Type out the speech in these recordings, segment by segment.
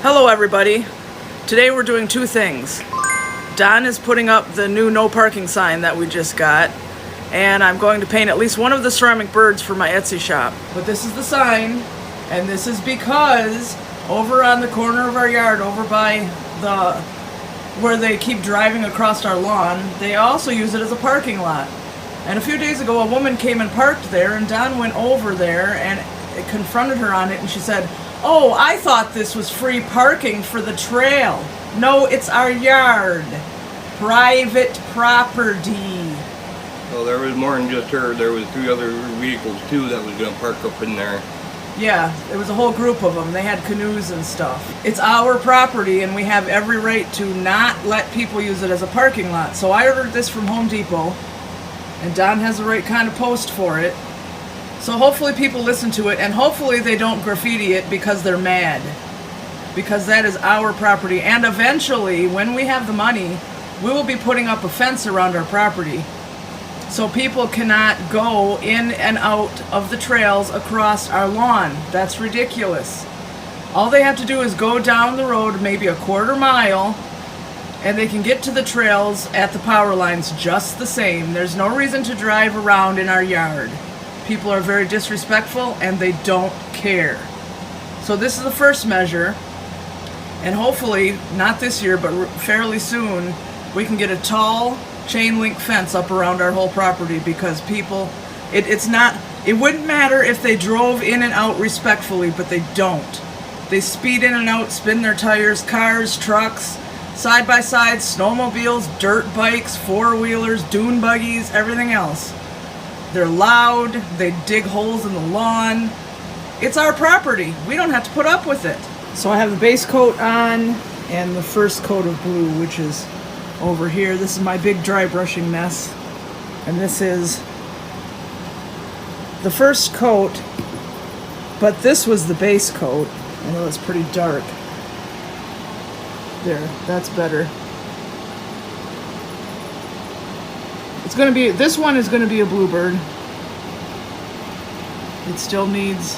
Hello everybody. Today we're doing two things. Don is putting up the new no parking sign that we just got, and I'm going to paint at least one of the ceramic birds for my Etsy shop. But this is the sign, and this is because over on the corner of our yard, over by where they keep driving across our lawn, they also use it as a parking lot. And a few days ago a woman came and parked there, and Don went over there and confronted her on it, and she said, "Oh, I thought this was free parking for the trail. No, it's our yard. Private property." Well, there was more than just her. There was 3 other vehicles too that was going to park up in there. Yeah, there was a whole group of them. They had canoes and stuff. It's our property, and we have every right to not let people use it as a parking lot. So I ordered this from Home Depot, and Don has the right kind of post for it. So hopefully people listen to it, and hopefully they don't graffiti it because they're mad. Because that is our property, and eventually, when we have the money, we will be putting up a fence around our property so people cannot go in and out of the trails across our lawn. That's ridiculous. All they have to do is go down the road maybe a quarter mile, and they can get to the trails at the power lines just the same. There's no reason to drive around in our yard. People are very disrespectful, and they don't care. So this is the first measure, and hopefully, not this year, but fairly soon, we can get a tall chain link fence up around our whole property, because people, it wouldn't matter if they drove in and out respectfully, but they don't. They speed in and out, spin their tires, cars, trucks, side-by-sides, snowmobiles, dirt bikes, four-wheelers, dune buggies, everything else. They're loud, they dig holes in the lawn. It's our property. We don't have to put up with it. So I have the base coat on and the first coat of blue, which is over here. This is my big dry brushing mess. And this is the first coat, but this was the base coat. I know it's pretty dark. There, that's better. This one is going to be a Bluebird. It still needs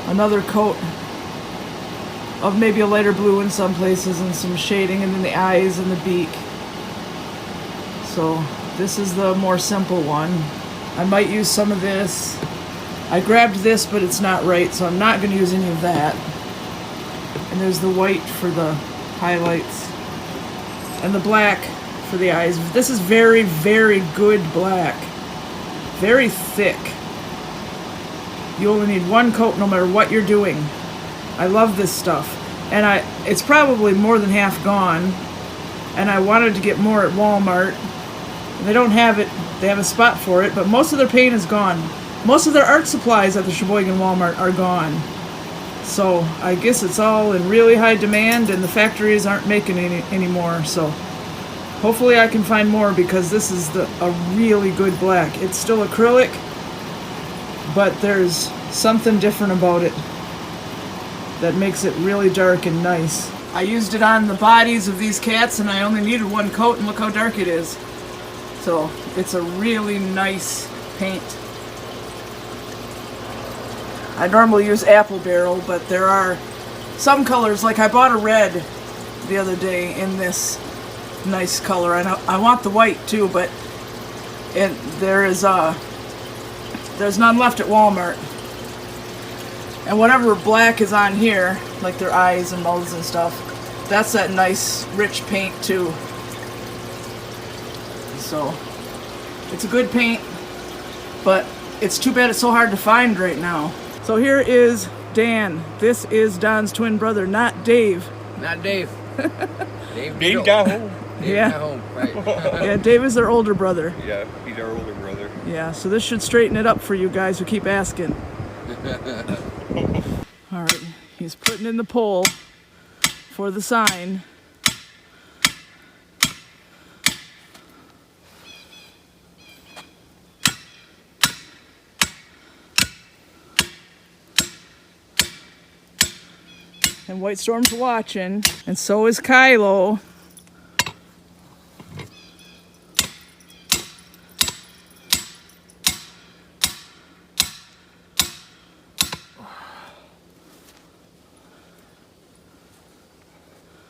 another coat of maybe a lighter blue in some places and some shading, and then the eyes and the beak. So this is the more simple one. I might use some of this. I grabbed this, but it's not right, so I'm not going to use any of that. And there's the white for the highlights and the black for the eyes. This is very, very good black. Very thick. You only need one coat no matter what you're doing. I love this stuff. And it's probably more than half gone. And I wanted to get more at Walmart. They don't have it. They have a spot for it, but most of their paint is gone. Most of their art supplies at the Sheboygan Walmart are gone. So I guess it's all in really high demand, and the factories aren't making any anymore. So hopefully I can find more, because this is a really good black. It's still acrylic, but there's something different about it that makes it really dark and nice. I used it on the bodies of these cats, and I only needed one coat, and look how dark it is. So it's a really nice paint. I normally use apple barrel, but there are some colors, like I bought a red the other day in this nice color. I want the white too, but there's none left at Walmart. And whatever black is on here, like their eyes and mouths and stuff, that's that nice rich paint too. So it's a good paint, but it's too bad it's so hard to find right now. So here is Dan. This is Don's twin brother, not Dave. Not Dave. Dave got home. Dave got home, right. Yeah, Dave is their older brother. Yeah, he's our older brother. Yeah, so this should straighten it up for you guys who keep asking. All right, he's putting in the pole for the sign. And White Storm's watching, and so is Kylo.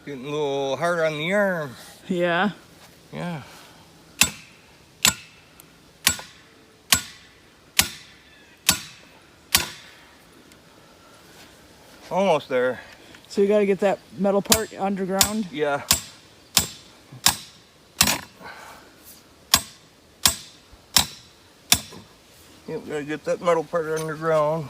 Getting a little hard on the arm. Yeah. Yeah. Almost there. So you got to get that metal part underground. Yeah. Yep, gotta get that metal part underground.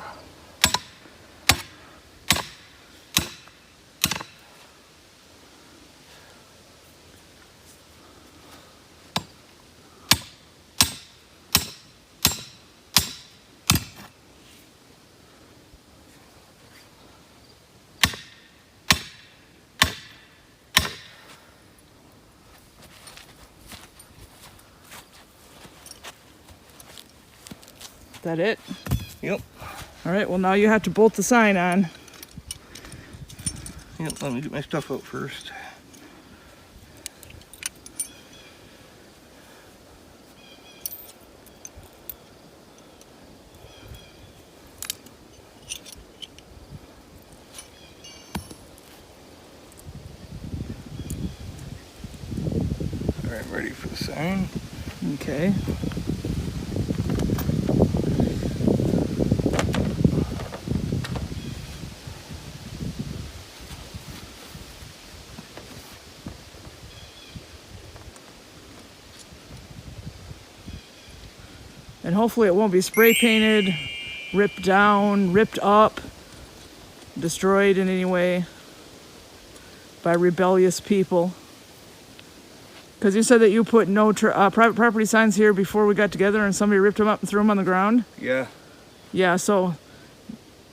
That it? Yep. All right, well now you have to bolt the sign on. Yep, let me get my stuff out first. All right, ready for the sign. Okay. And hopefully it won't be spray painted, ripped down, ripped up, destroyed in any way by rebellious people. Because you said that you put no private property signs here before we got together and somebody ripped them up and threw them on the ground? Yeah. Yeah, so...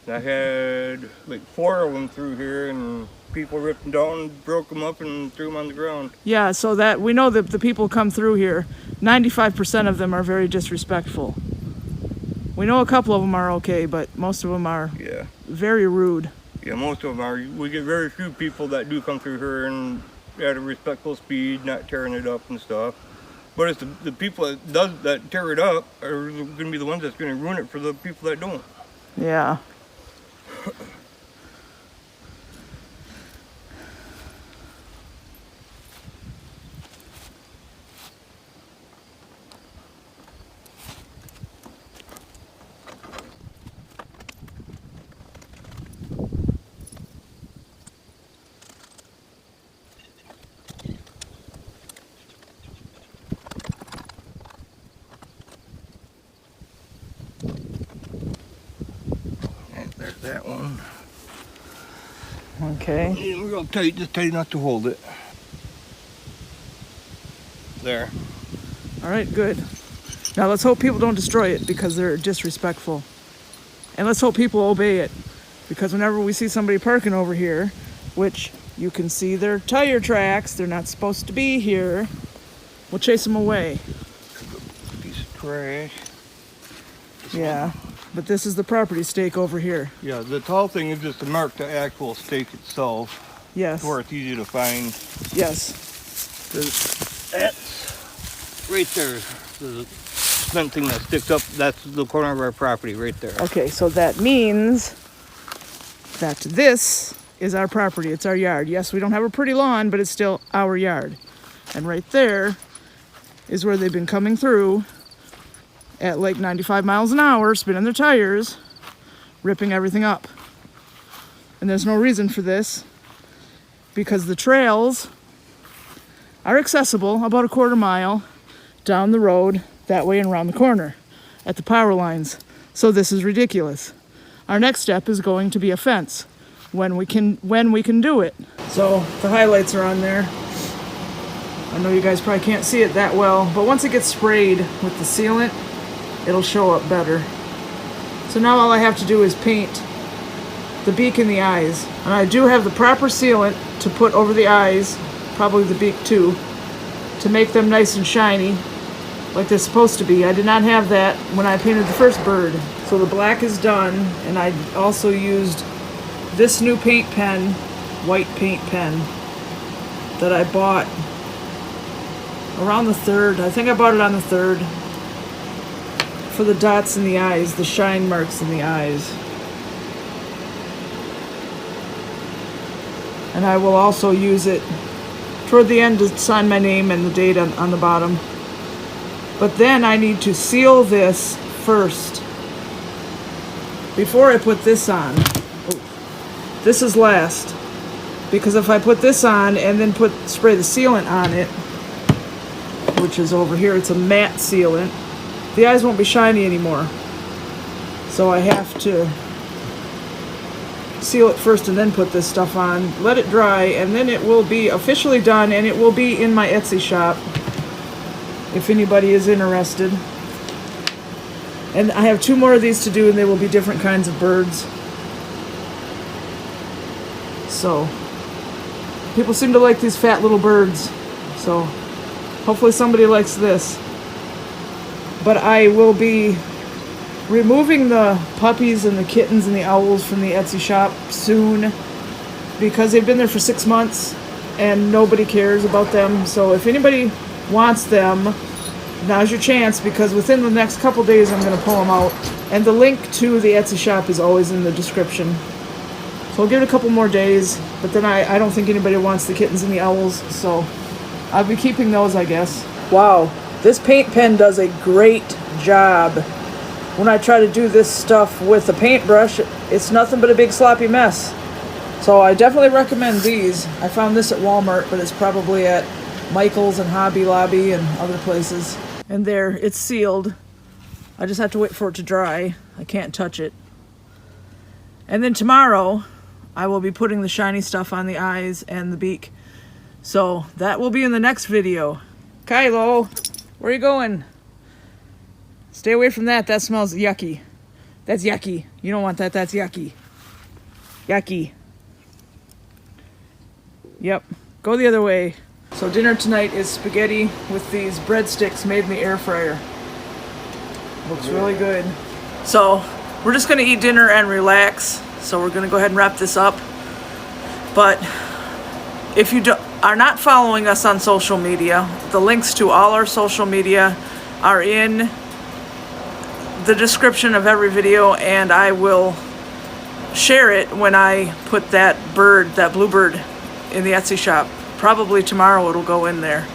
I had like 4 of them through here, and people ripped them down, broke them up, and threw them on the ground. Yeah, so that we know that the people come through here, 95% of them are very disrespectful. We know a couple of them are okay, but most of them are very rude. Yeah, most of them are. We get very few people that do come through here and at a respectful speed, not tearing it up and stuff. But it's the people that tear it up are going to be the ones that's going to ruin it for the people that don't. Yeah. There's that one. Okay. Yeah, real tight, just tight enough to hold it. There. All right, good. Now let's hope people don't destroy it because they're disrespectful. And let's hope people obey it. Because whenever we see somebody parking over here, which you can see their tire tracks, they're not supposed to be here, we'll chase them away. Piece of trash. Yeah, but this is the property stake over here. Yeah, the tall thing is just to mark the actual stake itself. Yes. Where it's easy to find. Yes. That's right there. The cement thing that sticks up, that's the corner of our property right there. Okay, so that means that this is our property. It's our yard. Yes, we don't have a pretty lawn, but it's still our yard. And right there is where they've been coming through at like 95 miles an hour, spinning their tires, ripping everything up. And there's no reason for this because the trails are accessible about a quarter mile down the road that way and around the corner at the power lines. So this is ridiculous. Our next step is going to be a fence when we can do it. So the highlights are on there. I know you guys probably can't see it that well, but once it gets sprayed with the sealant, it'll show up better. So now all I have to do is paint the beak and the eyes. And I do have the proper sealant to put over the eyes, probably the beak too, to make them nice and shiny like they're supposed to be. I did not have that when I painted the first bird. So the black is done, and I also used this new paint pen, white paint pen, that I bought around the 3rd. I think I bought it on the 3rd. For the dots in the eyes, the shine marks in the eyes. And I will also use it toward the end to sign my name and the date on the bottom. But then I need to seal this first before I put this on. This is last, because if I put this on and then spray the sealant on it, which is over here, it's a matte sealant, the eyes won't be shiny anymore. So I have to seal it first and then put this stuff on, let it dry, and then it will be officially done, and it will be in my Etsy shop if anybody is interested. And I have 2 more of these to do, and they will be different kinds of birds. So people seem to like these fat little birds, so hopefully somebody likes this. But I will be removing the puppies and the kittens and the owls from the Etsy shop soon, because they've been there for 6 months and nobody cares about them. So if anybody wants them, now's your chance, because within the next couple days I'm going to pull them out. And the link to the Etsy shop is always in the description. So I'll give it a couple more days, but then I don't think anybody wants the kittens and the owls, so I'll be keeping those, I guess. Wow, this paint pen does a great job. When I try to do this stuff with a paintbrush, it's nothing but a big sloppy mess. So I definitely recommend these. I found this at Walmart, but it's probably at Michael's and Hobby Lobby and other places. And there, it's sealed. I just have to wait for it to dry. I can't touch it. And then tomorrow, I will be putting the shiny stuff on the eyes and the beak. So that will be in the next video. Kylo, where are you going? Stay away from that. That smells yucky. That's yucky. You don't want that. That's yucky. Yucky. Yep. Go the other way. So dinner tonight is spaghetti with these breadsticks made in the air fryer. Looks really good. So we're just going to eat dinner and relax. So we're going to go ahead and wrap this up. But if you are not following us on social media, the links to all our social media are in the description of every video, and I will share it when I put that bird, that bluebird, in the Etsy shop. Probably tomorrow it'll go in there.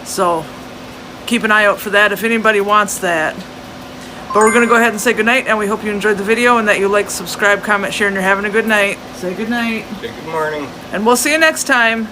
So keep an eye out for that if anybody wants that. But we're going to go ahead and say goodnight, and we hope you enjoyed the video and that you like, subscribe, comment, share, and you're having a good night. Say goodnight. Say good morning. And we'll see you next time.